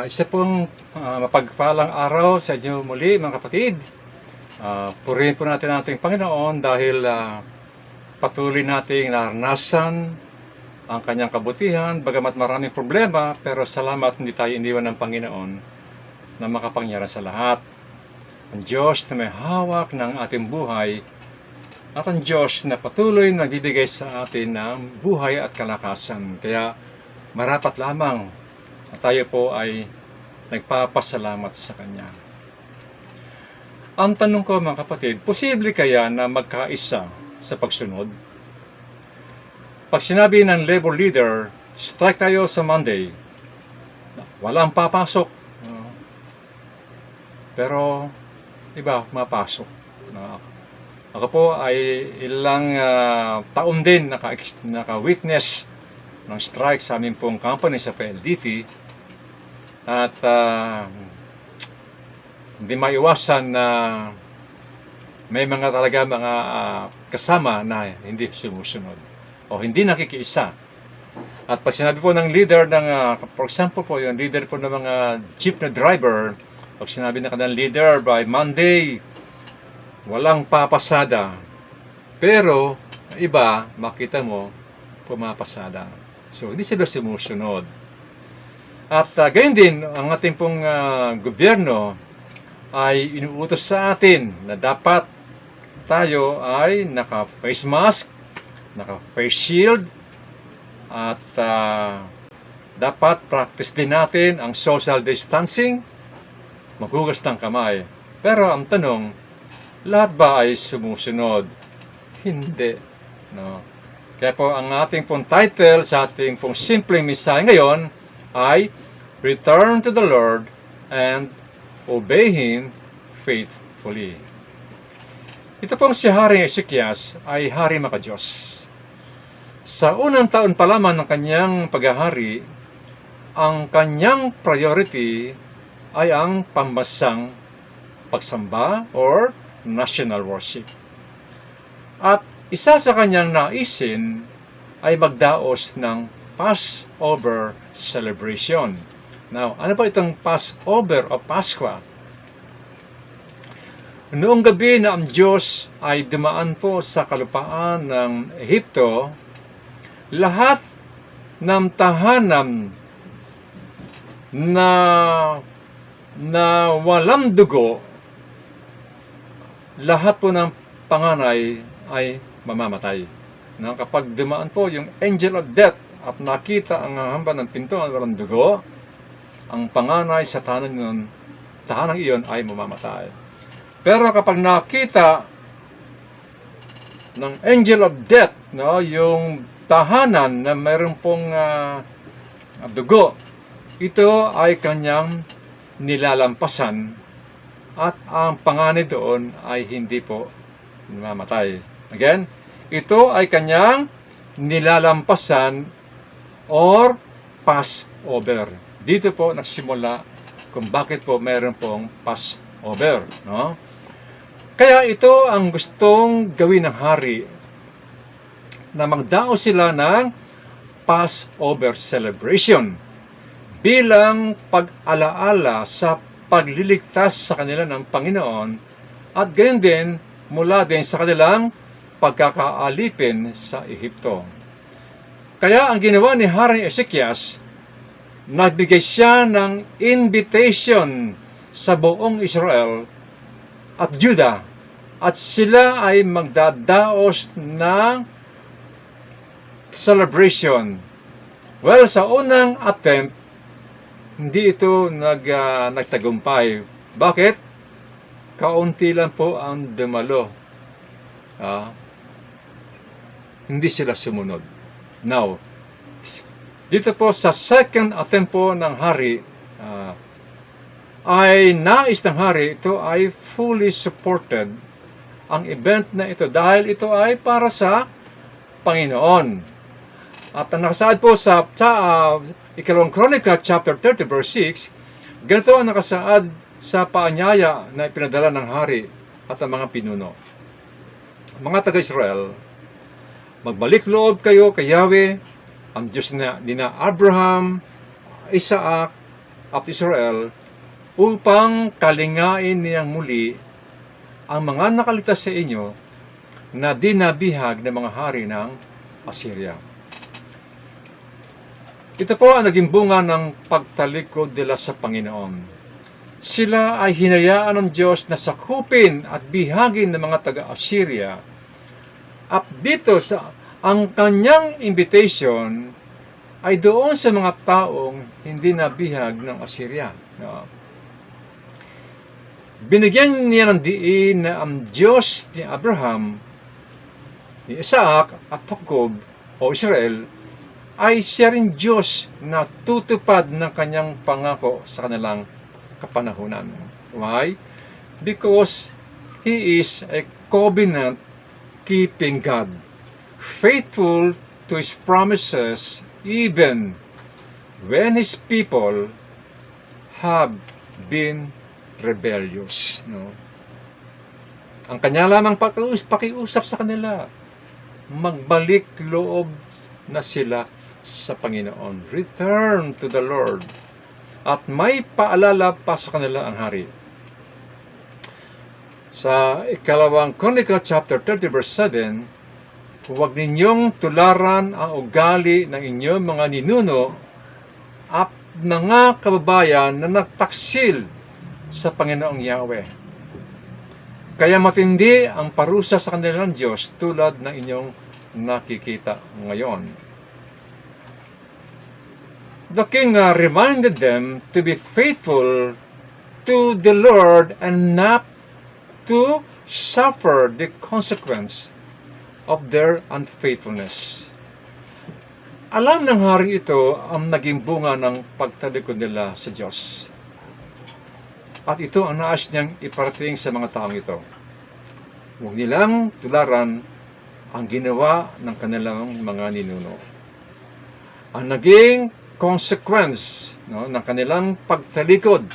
Isa pong mapagpalang araw sa inyo muli mga kapatid. Purihin po natin ang ating Panginoon dahil patuloy nating naranasan ang kanyang kabutihan. Bagamat maraming problema, pero salamat hindi tayo iniwan ng Panginoon na makapangyarihan sa lahat. Ang Diyos na may hawak ng ating buhay at ang Diyos na patuloy nagbibigay sa atin ng buhay at kalakasan. Kaya marapat lamang at tayo po ay nagpapasalamat sa Kanya. Ang tanong ko mga kapatid, posible kaya na magkaisa sa pagsunod? Pag sinabi ng labor leader, strike tayo sa Monday, walang papasok. Pero iba, mapasok. Ako po ay ilang taon din naka-witness ng strike sa aming pong company sa PLDT. At hindi maiwasan na may mga kasama na hindi sumusunod o hindi nakikiisa. At pag sinabi po ng leader for example po, yung leader po ng mga jeep na driver, pag sinabi na kanilang leader, by Monday, walang papasada. Pero, iba, makita mo, pumapasada. So, hindi sila sumusunod. At gayon din, ang ating pong gobyerno ay inuutos sa atin na dapat tayo ay naka-face mask, naka-face shield, at dapat practice din natin ang social distancing, maghugas ng kamay. Pero ang tanong, lahat ba ay sumusunod? Hindi. No? Kaya po ang ating pong title sa ating pong simpleng mensahe ngayon ay Return to the Lord and Obey Him Faithfully. Ito pong si Haring Ezekias ay hari makadiyos. Sa unang taon pa lamang ng kanyang paghahari, ang kanyang priority ay ang pambansang pagsamba or national worship. At isa sa kanyang naisin ay magdaos ng Passover celebration. Now, ano ba itong Passover o Paskwa? Noong gabi na ang Diyos ay dumaan po sa kalupaan ng Ehipto, lahat ng tahanan na walang dugo, lahat po ng panganay ay mamamatay. Na kapag dumaan po yung angel of death at nakita ang hamba ng pintuan walang dugo, ang panganay sa tahanan iyon ay mamamatay. Pero kapag nakita ng angel of death, no, yung tahanan na mayroon pong dugo, ito ay kanyang nilalampasan at ang panganay doon ay hindi po mamamatay. Again, ito ay kanyang nilalampasan or Passover. Dito po nagsimula kung bakit po mayroon pong Passover. No? Kaya ito ang gustong gawin ng hari na magdao sila ng Passover celebration bilang pag-alaala sa pagliligtas sa kanila ng Panginoon at gayon din mula din sa kanilang pagkakaalipin sa Ehipto. Kaya ang ginawa ni Haring Ezekias, nagbigay siya ng invitation sa buong Israel at Judah at sila ay magdadaos ng celebration. Well, sa unang attempt, hindi ito nagtagumpay. Bakit? Kaunti lang po ang dumalo. Hindi sila sumunod. Now, dito po sa second attempt po ng hari, ay nais ng hari, ito ay fully supported ang event na ito dahil ito ay para sa Panginoon. At ang nakasaad po sa Ikalawang Kronika chapter 30 verse 6, ganito ang nakasaad sa paanyaya na ipinadala ng hari at ang mga pinuno. Mga taga-Israel, magbalik loob kayo kay Yahweh, ang Diyos ni Abraham, Isaac, of Israel upang kalingain niyang muli ang mga nakaligtas sa inyo na dinabihag ng mga hari ng Assyria. Ito po ang naging bunga ng pagtalikod nila sa Panginoon. Sila ay hinayaan ng Diyos na sakupin at bihagin ng mga taga-Assyria. At dito ang kanyang invitation ay doon sa mga taong hindi nabihag ng Assyria. Binigyan niya ng diin na ang Diyos ni Abraham, ni Isaac at Jacob o Israel ay siya rin Diyos na tutupad ng kanyang pangako sa kanilang kapanahunan. Why? Because He is a covenant-keeping God, faithful to His promises even when His people have been rebellious. Ang kanya lamang pakiusap sa kanila, magbalik loob na sila sa Panginoon. Return to the Lord. At may paalala pa sa kanila ang hari. Sa ikalawang Chronicle chapter 30 verse 7, huwag ninyong tularan ang ugali ng inyong mga ninuno at mga kababayan na nagtaksil sa Panginoong Yahweh. Kaya matindi ang parusa sa kanilang Diyos tulad ng inyong nakikita ngayon. The king reminded them to be faithful to the Lord and not to suffer the consequence of their unfaithfulness. Alam ng hari ito ang naging bunga ng pagtalikod nila sa Diyos. At ito ang nais niyang iparating sa mga taong ito. Huwag nilang tularan ang ginawa ng kanilang mga ninuno. Ang naging consequence ng kanilang pagtalikod,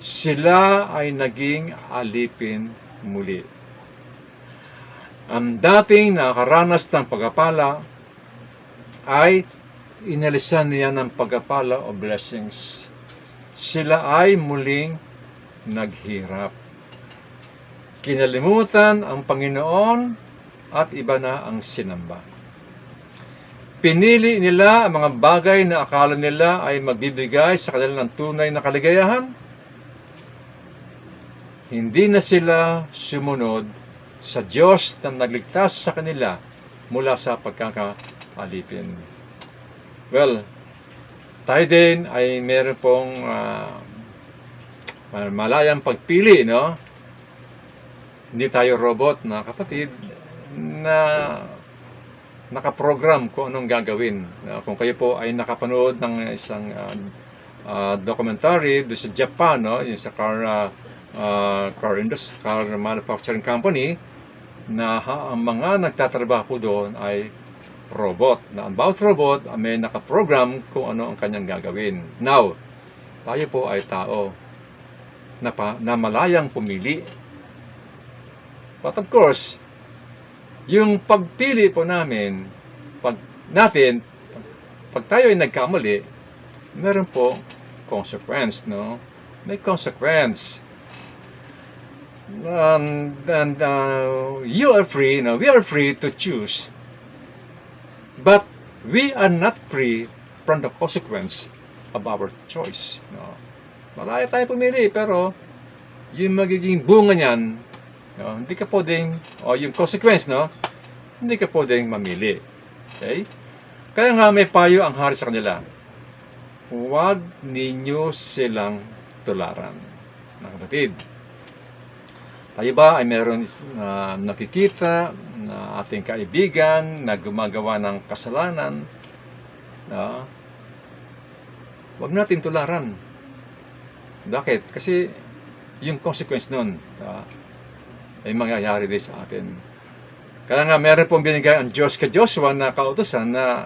sila ay naging alipin muli. Ang dating nakaranas ng pagpapala ay inalisan niya ng pagpapala o blessings. Sila ay muling naghirap. Kinalimutan ang Panginoon at iba na ang sinamba. Pinili nila ang mga bagay na akala nila ay magbibigay sa kanila ng tunay na kaligayahan. Hindi na sila sumunod sa Diyos na nagligtas sa kanila mula sa pagkakaalipin. Well, tayo din ay meron pong malayang pagpili, no? Hindi tayo robot na kapatid na nakaprogram kung anong gagawin. Kung kayo po ay nakapanood ng isang documentary doon sa Japan, no? Yung sa car manufacturing company, na ang mga nagtatrabaho doon ay robot. Na ang bawat robot may nakaprogram kung ano ang kanyang gagawin. Now, tayo po ay tao na malayang pumili. But of course, yung pagpili po namin, pag tayo ay nagkamali, meron po consequence, no? May consequence. And you are free, we are free to choose. But we are not free from the consequence of our choice, no? Malaya tayo pumili, pero yung magiging bunga niyan, hindi ka pwedeng, yung consequence, hindi ka pwedeng mamili. Okay? Kaya nga may payo ang hari sa kanila. Huwag ninyo silang tularan. Mga kapatid, tayo ba ay meron nakikita na ating kaibigan na gumagawa ng kasalanan? Huwag natin tularan. Bakit? Kasi yung consequence nun, ay mangyayari din sa atin. Kaya nga meron pong binigay ang Diyos kay Joshua na kautusan na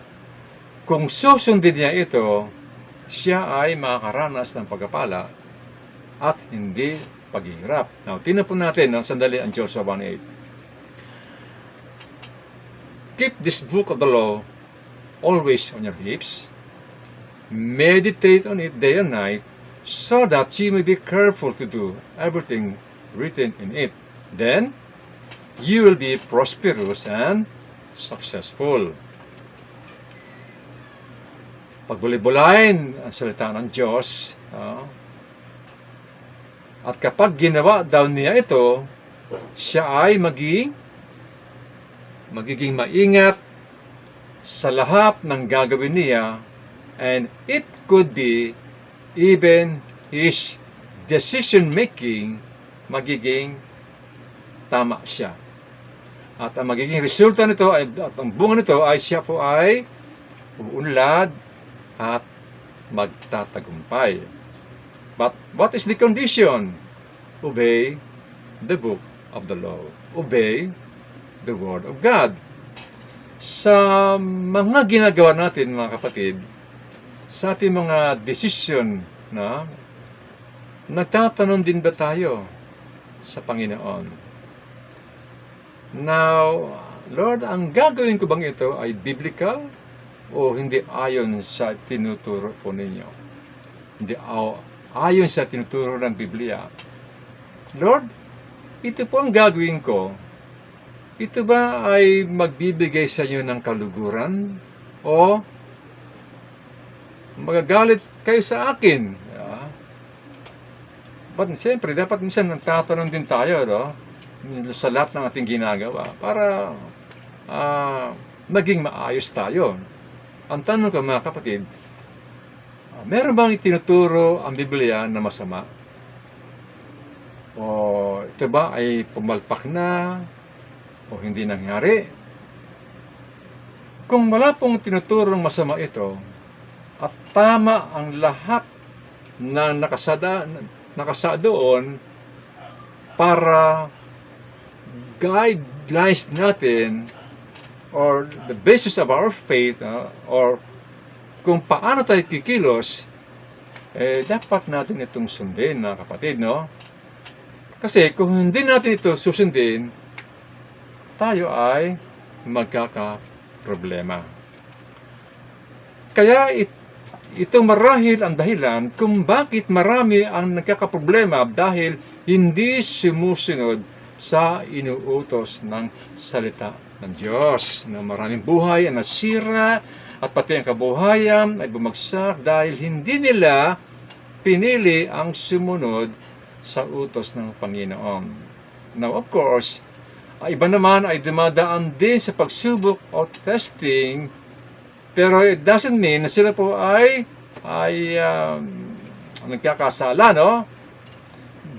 kung susundin niya ito, siya ay makakaranas ng pagpapala at hindi paghihirap. Now, tingnan po natin sandali ang Joshua 1:8. Keep this book of the law always on your lips. meditate on it day and night, so that you may be careful to do everything written in it. Then, you will be prosperous and successful. Pagbulay-bulayin ang salita ng Diyos, at kapag ginawa daw niya ito, siya ay magiging maingat sa lahat ng gagawin niya, and it could be even his decision making magiging tama siya. At ang magiging resulta nito ay, at ang bunga nito ay siya po ay uunlad at magtatagumpay. But what is the condition? Obey the book of the law. Obey the word of God. Sa mga ginagawa natin, mga kapatid, sa ating mga decision, nagtatanong din ba tayo sa Panginoon? Now, Lord, ang gagawin ko bang ito ay biblical o hindi ayon sa tinuturo po ninyo? Hindi ayon sa tinuturo ng Biblia. Lord, ito po ang gagawin ko. Ito ba ay magbibigay sa inyo ng kaluguran o magagalit kayo sa akin? But siyempre, dapat minsan nagtatanong din tayo, sa lahat ng ating ginagawa para maging maayos tayo. Ang tanong ko, mga kapatid, meron bang itinuturo ang Biblia na masama? O ito ba ay pumalpak na o hindi nangyari? Kung wala pong tinuturong masama ito at tama ang lahat na nakasa doon para guidelines natin or the basis of our faith, or kung paano tayo kikilos, dapat natin itong sundin, mga kapatid, Kasi kung hindi natin ito susundin, tayo ay magkakaproblema. Kaya ito marahil ang dahilan kung bakit marami ang nagkakaproblema dahil hindi sumusunod sa inuutos ng salita ng Diyos. Maraming buhay ang nasira at pati ang kabuhayan ay bumagsak dahil hindi nila pinili ang sumunod sa utos ng Panginoon. Now, of course, iba naman ay dumadaan din sa pagsubok o testing, pero it doesn't mean na sila po ay nagkakasala,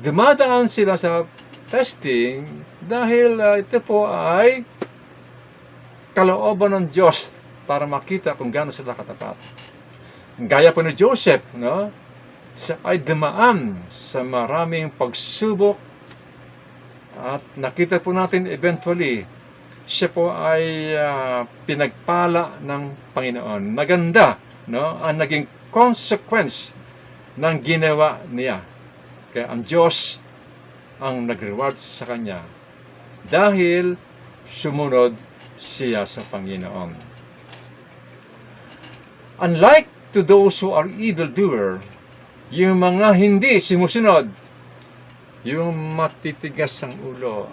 Dumadaan sila sa testing dahil ito po ay kalooban ng Diyos para makita kung gaano sila katapat. Gaya po ni Joseph, siya ay dumaan sa maraming pagsubok at nakita po natin eventually siya po ay pinagpala ng Panginoon. Maganda, ang naging consequence ng ginawa niya. Kaya ang Diyos ang nag-reward sa kanya dahil sumunod siya sa Panginoon. Unlike to those who are evildoer, yung mga hindi sumusunod, yung matitigas ang ulo,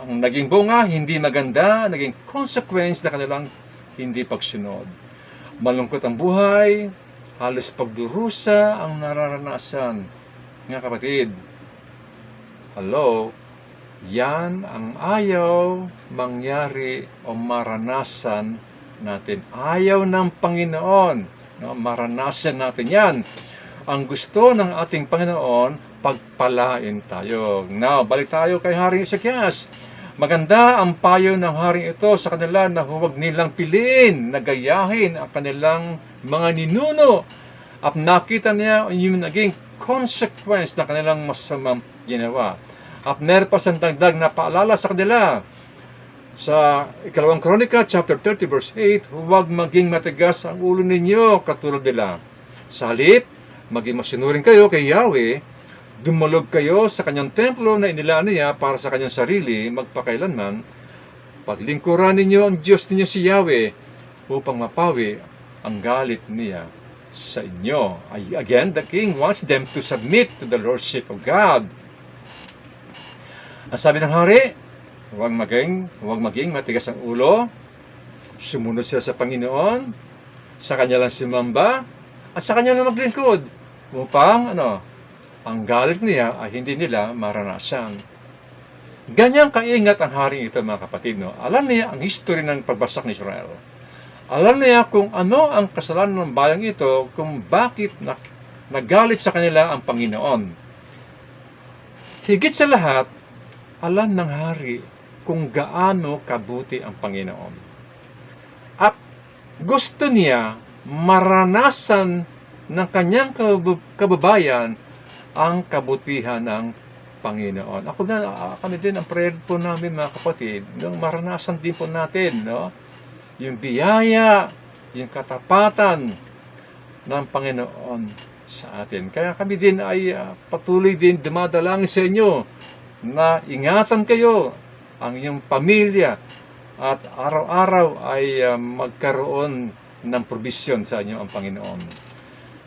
ang naging bunga, hindi maganda, naging consequence na kanilang hindi pagsunod. Malungkot ang buhay, halos pagdurusa ang nararanasan. Nga kapatid, hello, yan ang ayaw mangyari o maranasan natin. Ayaw ng Panginoon, maranasan natin yan. Ang gusto ng ating Panginoon, pagpalain tayo. Now, balik tayo kay Haring Ezekias. Maganda ang payo ng haring ito sa kanila na huwag nilang piliin, nagayahin ang kanilang mga ninuno. At nakita niya yung naging consequence ng kanilang masamang ginawa. At meron pa siyang dagdag na paalala sa kanila. Sa Ikalawang Kronika, chapter 30, verse 8, huwag maging matigas ang ulo ninyo katulad nila. Sa halip, maging masinuring kayo kay Yahweh, dumalog kayo sa kanyang templo na inilaan niya para sa kanyang sarili magpakailanman. Paglingkuran ninyo ang Diyos ninyo si Yahweh upang mapawi ang galit niya sa inyo. Again, the king wants them to submit to the lordship of God. Ang sabi ng hari, huwag maging matigas ang ulo, sumunod sila sa Panginoon, sa Kanya lang sumamba, at sa Kanya lang maglingkod, upang ang galit niya ay hindi nila maranasan. Ganyang kaingat ang haring ito, mga kapatid. Alam niya ang history ng pagbagsak ni Israel. Alam niya kung ano ang kasalanan ng bayang ito, kung bakit nagalit sa kanila ang Panginoon. Higit sa lahat, alam ng hari kung gaano kabuti ang Panginoon. At gusto niya maranasan ng kanyang kababayan ang kabutihan ng Panginoon. Kami din, ang prayer po namin, mga kapatid, nung maranasan din po natin, yung biyaya, yung katapatan ng Panginoon sa atin. Kaya kami din ay patuloy din dumadalangin sa inyo na ingatan kayo, ang inyong pamilya, at araw-araw ay magkaroon ng provision sa inyo ang Panginoon.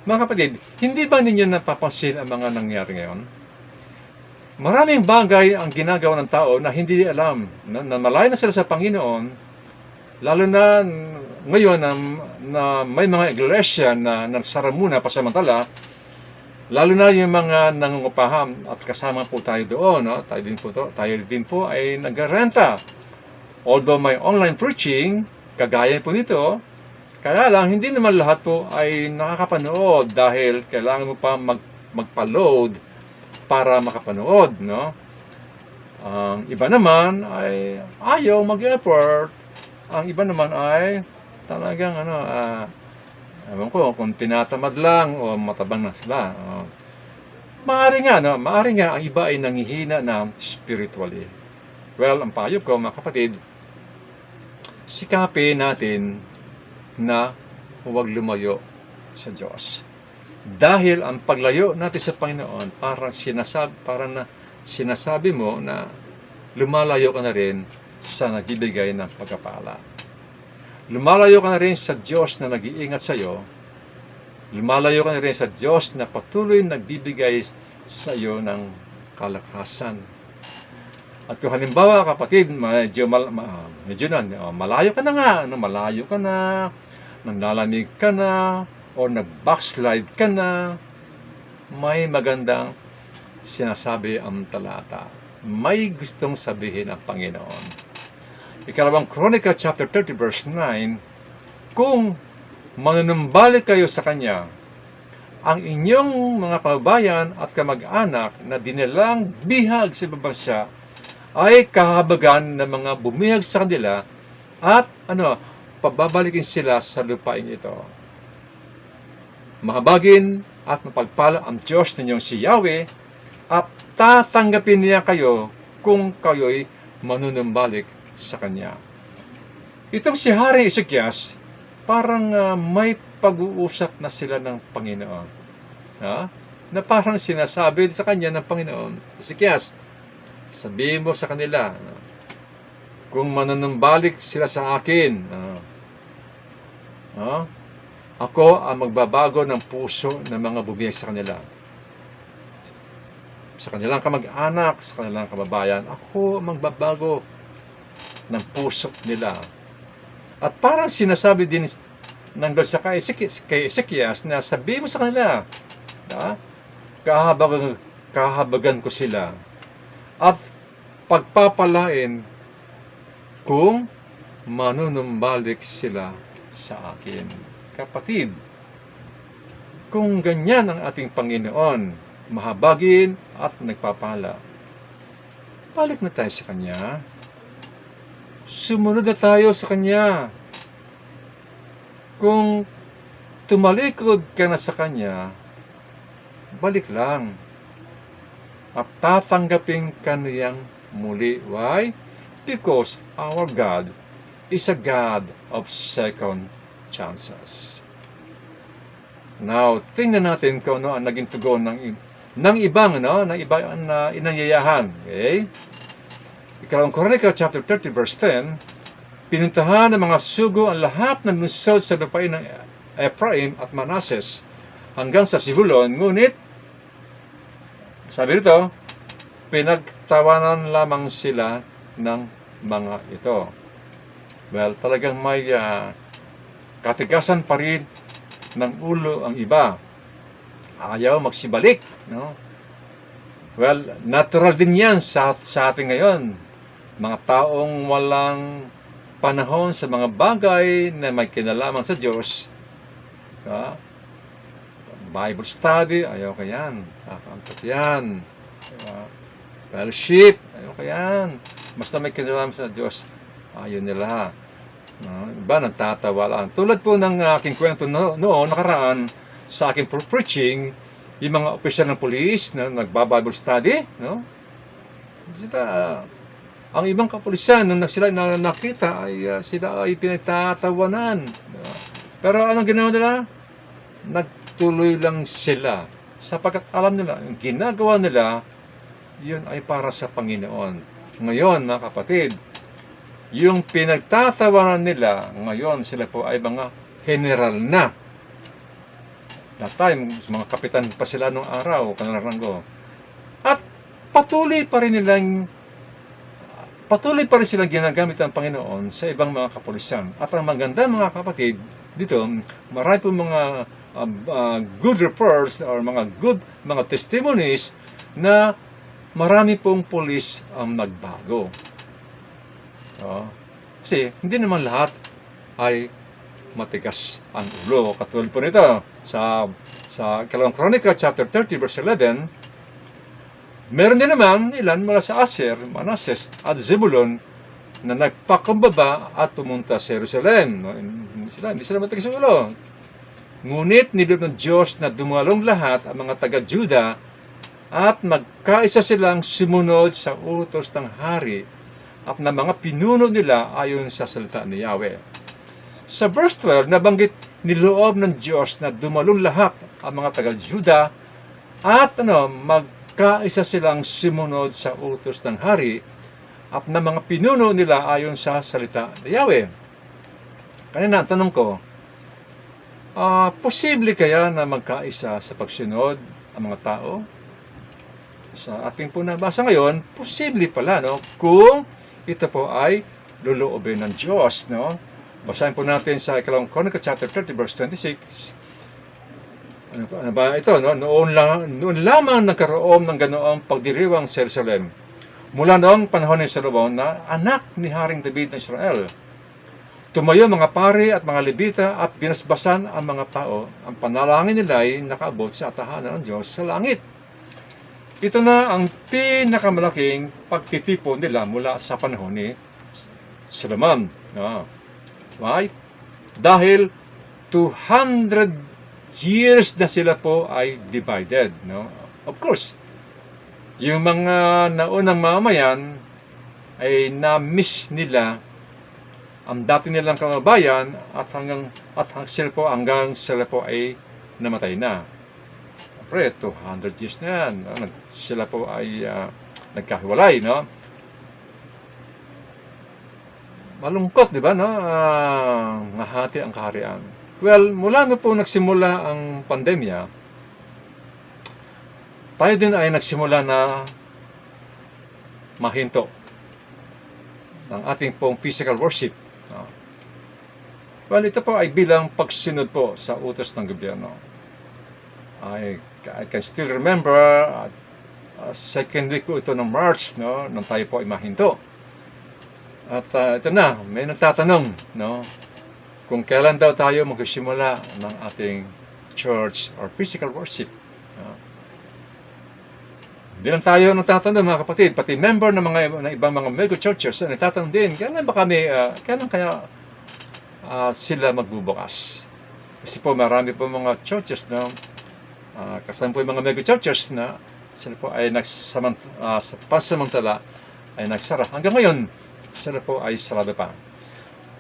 Mga kapatid, hindi ba ninyo napapansin ang mga nangyari ngayon? Maraming bagay ang ginagawa ng tao na hindi alam, na malayo na sila sa Panginoon, lalo na ngayon na may mga iglesia na nagsara muna pasamantala, lalo na yung mga nangungupahan, at kasama po tayo doon, tayo din po ay nagrerenta. Although may online preaching, kagaya po nito, kaya lang hindi naman lahat po ay nakakapanood dahil kailangan mo pa magpa-load para makapanood, Ang iba naman ay ayaw mag-effort. Ang iba naman ay talagang ewan ko kung tinatamad lang o matabang na sila. Maaari nga ang iba ay nanghihina na spiritually. Well, ang payo ko, mga kapatid, sikapin natin na huwag lumayo sa Diyos. Dahil ang paglayo natin sa Panginoon, parang sinasabi mo na lumalayo ka na rin sa nagbibigay ng pagpapala. Lumalayo ka na rin sa Diyos na nag-iingat sa iyo. Lumalayo ka na rin sa Diyos na patuloy nagbibigay sa iyo ng kalakasan. At kung halimbawa, kapatid, medyo malayo ka na nga, malayo ka na, nanlalamig ka na, o nag-backslide ka na, may magandang sinasabi ang talata. May gustong sabihin ang Panginoon. Ikalawang Chronicle chapter 30 verse 9, kung manunumbalik kayo sa Kanya, ang inyong mga kababayan at kamag-anak na dinilang bihag sa ibang bansa ay kahabagan ng mga bumihag sa kanila at pababalikin sila sa lupain ito. Mahabagin at mapagpala ang Diyos ninyong si Yahweh at tatanggapin niya kayo kung kayo'y manunumbalik sa Kanya. Itong si Haring Ezekias, parang may pag-uusap na sila ng Panginoon. Na parang sinasabi sa kanya ng Panginoon, Ezekias, sabihin mo sa kanila, kung manunumbalik sila sa akin, ako ang magbabago ng puso ng mga bumiyay sa kanila. Sa kanilang kamag-anak, sa kanilang kababayan, ako ang magbabago ng puso nila. At parang sinasabi din ng Diyos kay Ezekias na sabihin mo sa kanila, kahabagan ko sila at pagpapalain kung manunumbalik sila sa akin. Kapatid, kung ganyan ang ating Panginoon, mahabagin at nagpapala, balik na tayo sa Kanya. Sumunod na tayo sa Kanya. Kung tumalikod ka na sa Kanya, balik lang. At tatanggapin ka niyang muli. Why? Because our God is a God of second chances. Now, tingnan natin kung ano ang naging tugon ng ibang na inanyayahan. Okay? Ikalawang Chronicle chapter 30 verse 10, pinuntahan ng mga sugo ang lahat ng lungsod sa lupain ng Ephraim at Manasseh hanggang sa Zebulon, ngunit sabi rito, pinagtawanan lamang sila ng mga ito. Well, talagang may katigasan pa rin ng ulo ang iba. Ayaw magsibalik, no? Well, natural din yan sa atin ngayon. Mga taong walang panahon sa mga bagay na may kinalaman sa Diyos. Bible study, ayaw ka yan. Kakantot yan. Fellowship, ayaw ka yan. Basta may kinalaman sa Diyos, ayaw nila. Iba nagtatawa lang. Tulad po ng aking kwento noon, nakaraan, sa aking preaching, yung mga opisyal ng police na nagba-Bible study, no? Ang ibang kapulisan, nung sila nakita, sila ay pinagtatawanan. Pero anong ginawa nila? Nagtuloy lang sila. Sapagkat alam nila, yung ginagawa nila, yun ay para sa Panginoon. Ngayon, mga kapatid, yung pinagtatawanan nila, ngayon sila po ay mga general na. That time, mga kapitan pa sila nung araw, kanaranggo. At patuloy pa rin silang ginagamit ng Panginoon sa ibang mga kapulisan. At ang maganda, mga kapatid, dito, marami po mga good reports or mga testimonies na marami pong pulis ang nagbago. Kasi hindi naman lahat ay matigas ang ulo. Katulad po nito sa Ikalawang Kronika chapter 30 verse 11, meron din naman ilan mula sa Asher, Manasseh at Zebulon na nagpakumbaba at pumunta sa Jerusalem. Hindi sila matigas ang ulo. Ngunit niloob ng Diyos na dumalong lahat ang mga taga-Juda at magkaisa silang sumunod sa utos ng hari at na mga pinuno nila ayon sa salita ni Yahweh. Sa verse 12, nabanggit niloob ng Diyos na dumalong lahat ang mga taga-Juda at magkaisa silang sumunod sa utos ng hari at na mga pinuno nila ayon sa salita ni Yahweh. Kanina, tanong ko, posible kaya na magkaisa sa pagsunod ang mga tao? Sa ating po nabasa ngayon, posible pala, no? Kung ito po ay luluobin ng Diyos, no? Basahin po natin sa Ikalawang Kronika chapter 30 verse 26. Ano ba ito, no? Noon lamang nagkaroon ng ganoong pagdiriwang sa Jerusalem. Mula noong panahon ni Solomon na anak ni Haring David ng Israel. Tumayo mga pari at mga Levita at binasbasan ang mga tao. Ang panalangin nila ay nakaabot sa tahanan ng Diyos sa langit. Ito na ang pinakamalaking pagtitipon nila mula sa panahon ni Solomon. Why? Dahil 200 years na sila po ay divided. No? Of course, yung mga naunang mamamayan ay na-miss nila ang dati nilang kababayan at hanggang sila po ay namatay na. Siyempre, 200 years na yan. Sila po ay nagkahiwalay, no? Malungkot, di ba, no? Nahati ang kaharian. Well, mula na po nagsimula ang pandemya, tayo din ay nagsimula na mahinto ng ating pong physical worship. Well, ito po ay bilang pagsunod po sa utos ng gobyerno. I can still remember second week po ito ng March, no, nung tayo po ay mahinto. At ito na, may nagtatanong, no, kung kailan daw tayo magsisimula ng ating church or physical worship. Hindi lang tayo nagtatanong, mga kapatid, pati member ng ibang mga mega churches na nagtatanong din, kailan kaya sila magbubukas? Kasi po marami po mga churches na kasama po yung mga mega churches na sila po ay sa pansamantala ay nagsara. Hanggang ngayon, sila po ay sarado pa.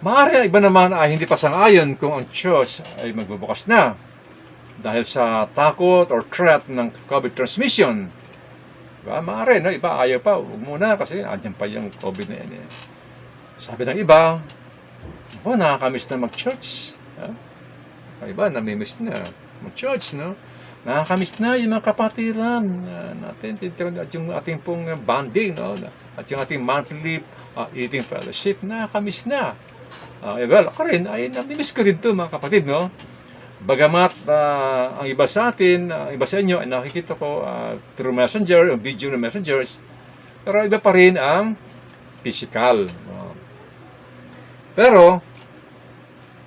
Maaari iba naman ay hindi pa sang-ayon kung ang church ay magbubukas na dahil sa takot or threat ng COVID transmission. Diba? Maaari, no? Iba ayaw pa, huwag muna kasi andyan pa yung COVID na yan. Sabi ng iba, nakakamiss na mag-church. Iba, namimiss na mag-church, no? Nakakamiss na yung mga kapatiran natin, at yung ating pong bonding, no? At yung ating monthly eating fellowship, nakakamiss na. Well, ako rin, ay namimiss ko rin to mga kapatid, no? Bagamat ang iba sa atin, iba sa inyo, ay nakikita ko through messenger, video na messengers, pero iba pa rin ang physical. No? Pero,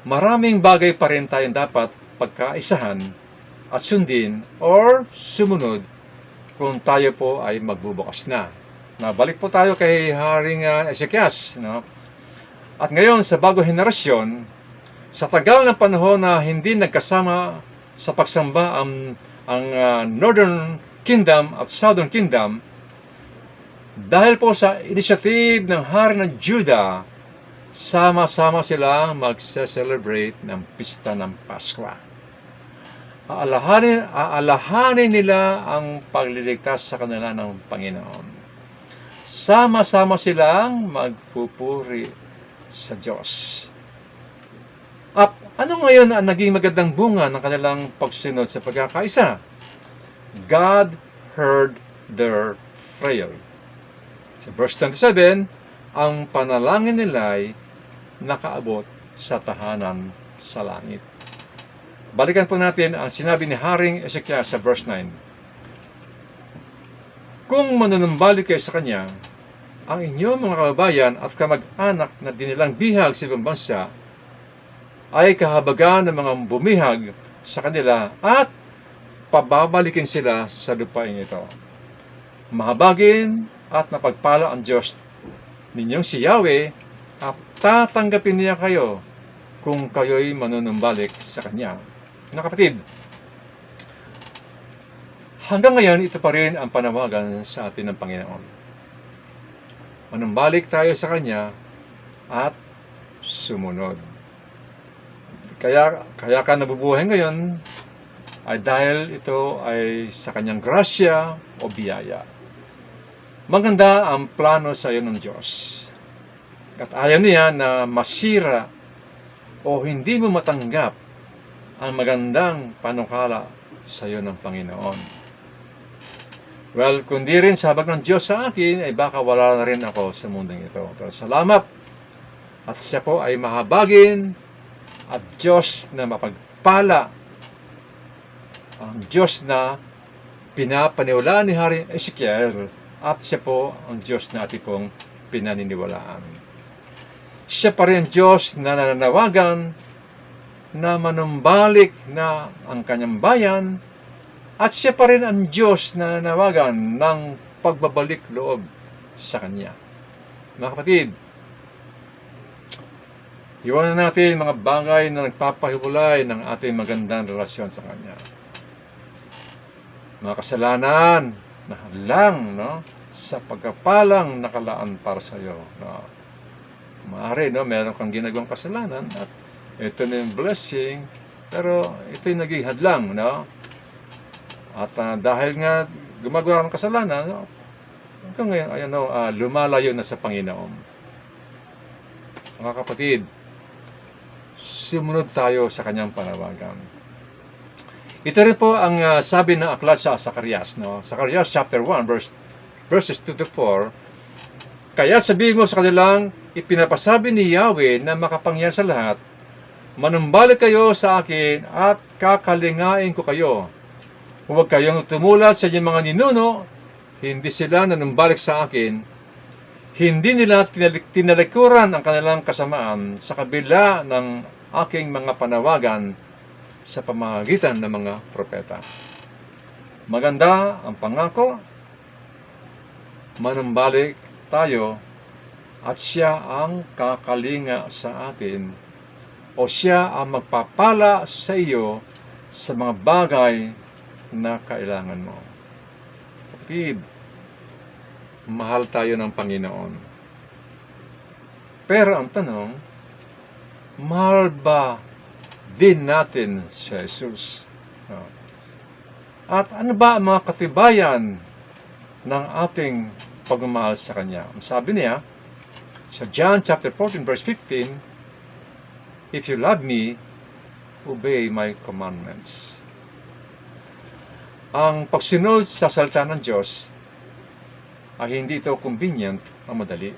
maraming bagay pa rin tayong dapat pagkaisahan at sundin or sumunod kung tayo po ay magbubukas na. Balik po tayo kay Haring Ezekias. No? At ngayon sa bagong henerasyon, sa tagal ng panahon na hindi nagkasama sa pagsamba ang Northern Kingdom at Southern Kingdom, dahil po sa initiative ng Hari ng Judah, sama-sama silang magse-celebrate ng pista ng Paskwa. Aalahanin nila ang pagliligtas sa kanila ng Panginoon. Sama-sama silang magpupuri sa Diyos. At ano ngayon ang naging magandang bunga ng kanilang pagsunod sa pagkakaisa? God heard their prayer. Sa verse 27, ang panalangin nila ay nakaabot sa tahanan sa langit. Balikan po natin ang sinabi ni Haring Ezekias sa verse 9. Kung manunumbalik kayo sa Kanya, ang inyong mga kababayan at kamag-anak na dinilang bihag sa ibang bansa ay kahabagan ng mga bumihag sa kanila at pababalikin sila sa lupain ito. Mahabagin at mapagpala ang Diyos ninyong si Yahweh at tatanggapin niya kayo kung kayo'y manunumbalik sa Kanya. Mga kapatid, hanggang ngayon ito pa rin ang panawagan sa atin ng Panginoon. Manumbalik tayo sa Kanya at sumunod. Kaya ka nabubuhay ngayon ay dahil ito ay sa Kanyang grasya o biyaya. Maganda ang plano sa iyo ng Diyos. At ayaw niya na masira o hindi mo matanggap ang magandang panukala sa iyo ng Panginoon. Well, kundi rin sabag ng Diyos sa akin, ay baka wala na rin ako sa mundong ito. Pero salamat at siya po ay mahabagin at Diyos na mapagpala, ang Diyos na pinapaniwalaan ni Haring Ezekiel at siya po ang Diyos na ating pong pinaniniwalaan. Siya pa rin Diyos na nananawagan na manumbalik na ang kanyang bayan at siya pa rin ang Diyos na nananawagan ng pagbabalik loob sa Kanya. Mga kapatid, iwanan natin mga bagay na nagpapahiwalay ng ating magandang relasyon sa Kanya. Mga kasalanan na hadlang, no, sa pagkapalang nakalaan para sa iyo. No. Maaari, no, meron kang ginagawang kasalanan at ito na yung blessing, pero ito'y naging hadlang, no? At dahil nga gumagawa ng kasalanan, no, hanggang ngayon, lumalayo na sa Panginoon. Mga kapatid, sumunod tayo sa Kanyang panawagan. Ito rin po ang sabi ng aklat sa Zacarias, no? Zacarias chapter 1, verses 2 to 4. Kaya sabihin mo sa kanilang, ipinapasabi ni Yahweh na makapangyarihan sa lahat, manumbalik kayo sa akin at kakalingain ko kayo. Huwag kayong tumulat sa inyong mga ninuno, hindi sila nanumbalik sa akin. Hindi nila tinalikuran ang kanilang kasamaan sa kabila ng aking mga panawagan sa pamamagitan ng mga propeta. Maganda ang pangako, manumbalik tayo at siya ang kakalinga sa atin o siya ang magpapala sa iyo sa mga bagay na kailangan mo. Kapatid, mahal tayo ng Panginoon. Pero ang tanong, mahal ba din natin si Jesus? At ano ba ang mga katibayan ng ating pagmamahal sa Kanya? Sabi niya, sa John chapter 14 verse 15, if you love me, obey my commandments. Ang pagsunod sa salita ng Diyos ay hindi ito convenient o madali.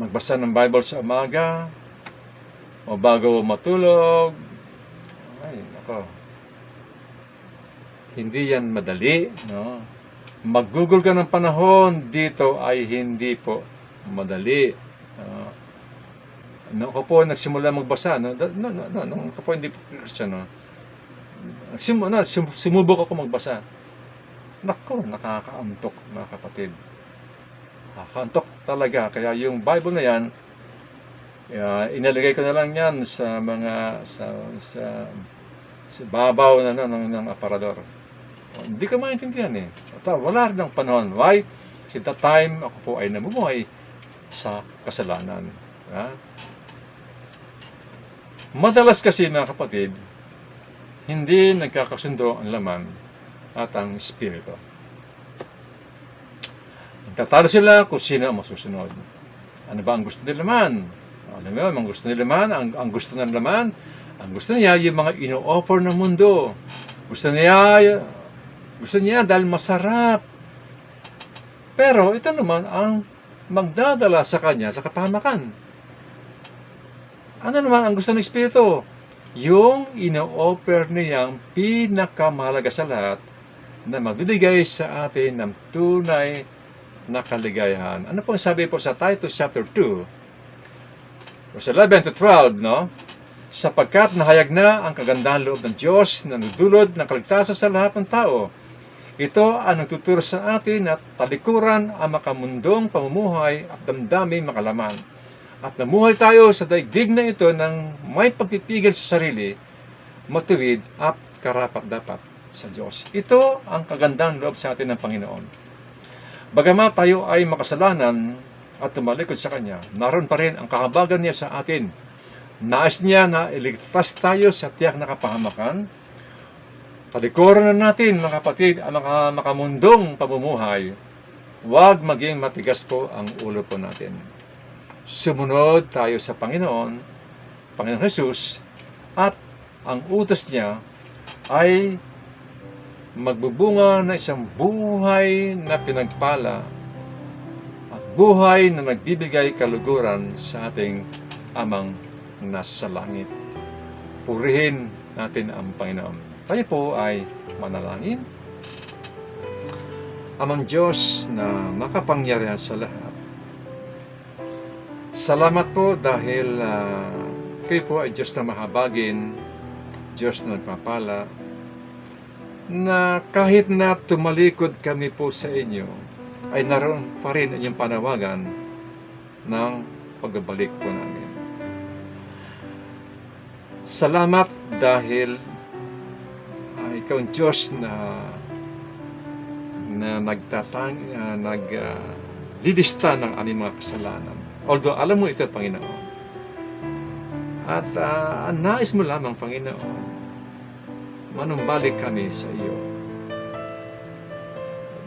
Magbasa ng Bible sa umaga o bago matulog, ay nako, hindi yan madali, no? Mag-google ka ng panahon dito ay hindi po madali. Nung ako po nagsimula magbasa, nung ako po hindi po Christian, sumubok ako magbasa. Nako, nakakaantok, mga kapatid. Nakakaantok talaga. Kaya yung Bible na yan, inalagay ko na lang yan sa mga sa babaw ng aparador. Hindi ka maintindihan eh. At wala rin ng panahon. Why? Kasi that time, ako po ay namumuhay sa kasalanan. Madalas kasi, mga kapatid, hindi nagkakasundo ang laman at ang espiritu. Nagtatalo sila kung sino ang masusunod. Ano ba ang gusto nila laman? Alam mo, ang gusto nila laman, ang gusto ng laman, ang gusto niya yung mga ino-offer ng mundo. Gusto niya dahil masarap. Pero ito naman ang magdadala sa kanya sa kapahamakan. Ano naman ang gusto ng Espiritu? Yung ino-offer niyang pinakamahalaga sa lahat na magbibigay sa atin ng tunay na kaligayahan. Ano pong sabi po sa Titus chapter 2, verse 11 to 12, no? Sapagkat nahayag na ang kagandahan loob ng Diyos na nagdulot ng kaligtasan sa lahat ng tao. Ito ang nagtuturo sa atin at talikuran ang makamundong pamumuhay at damdaming makalaman. At namuhay tayo sa daigdig na ito ng may pagpipigil sa sarili, matuwid at karapat-dapat sa Diyos. Ito ang kagandang loob sa atin ng Panginoon. Bagamat tayo ay makasalanan at tumalikod sa Kanya, naroon pa rin ang kahabagan niya sa atin. Nais niya na iligtas tayo sa tiyak na kapahamakan. Talikuran na natin, mga kapatid, ang makamundong pamumuhay. Huwag maging matigas po ang ulo po natin. Sumunod tayo sa Panginoon Jesus, at ang utos niya ay magbubunga na isang buhay na pinagpala at buhay na nagbibigay kaluguran sa ating Amang nasa langit. Purihin natin ang Panginoon. Tayo po ay manalangin. Amang Diyos na makapangyarihan sa lahat, salamat po dahil kayo po ay Diyos na mahabagin, Diyos na nagpapala, na kahit na tumalikod kami po sa inyo, ay naroon pa rin inyong panawagan ng pagbabalik po namin. Salamat dahil ikaw ang Diyos na naglilista ng aming mga kasalanan. Although alam mo ito, Panginoon. At nais mo lamang, Panginoon, manumbalik kami sa iyo.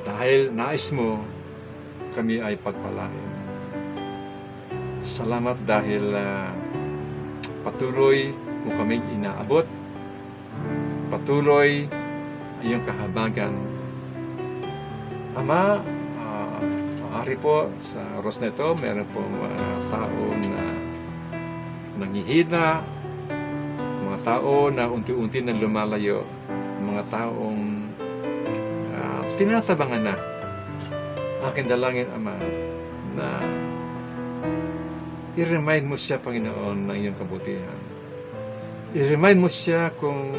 Dahil nais mo, kami ay pagpalain. Salamat dahil patuloy mo kaming inaabot. Patuloy ang iyong kahabagan. Ama, maaari po sa oras na ito, meron po mga tao na nanghihina, mga tao na unti-unti na lumalayo, mga taong tinatabangan na. Aking dalangin, Ama, na i-remind mo siya, Panginoon, ng iyong kabutihan. I-remind mo siya kung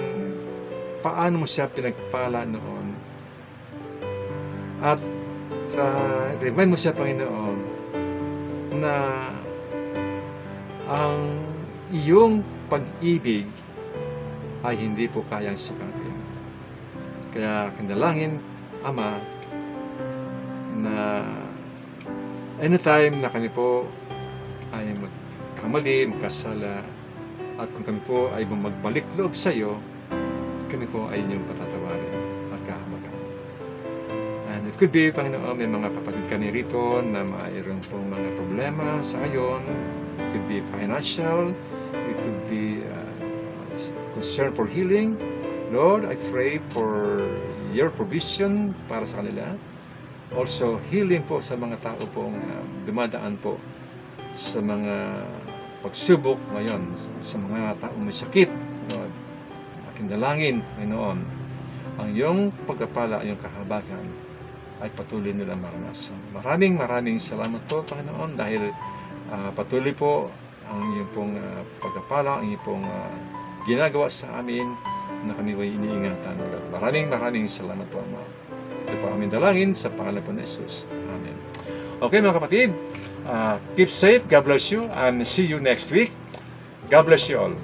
paano mo siya pinagpala noon. At remind mo siya, Panginoon, na ang iyong pag-ibig ay hindi po kayang sukatin. Kaya kinalangin, Ama, na anytime na kami po ay magkamali, magkasala, at kung kami po ay magbalik loob sa iyo, kami po ay inyong patatawarin at kahamagan. And it could be, Panginoon, may mga kapatid kami rito na mayroon pong mga problema sa ngayon. It could be financial, it could be concern for healing. Lord, I pray for your provision para sa kanila. Also, healing po sa mga tao pong dumadaan po sa mga pagsubok ngayon, sa mga tao may sakit. Lord, aking dalangin, Panginoon, ang iyong pagkapala, ang iyong kahabagan ay patuloy nilang maranasan. Maraming salamat po, Panginoon, dahil patuloy po ang iyong pong pagkapala, ang iyong pong ginagawa sa amin na kami ay iniingatan. Maraming salamat po, Ama. Ito po aming dalangin sa pangalan po ni Jesus. Amen. Okay, mga kapatid, keep safe, God bless you, and see you next week. God bless you all.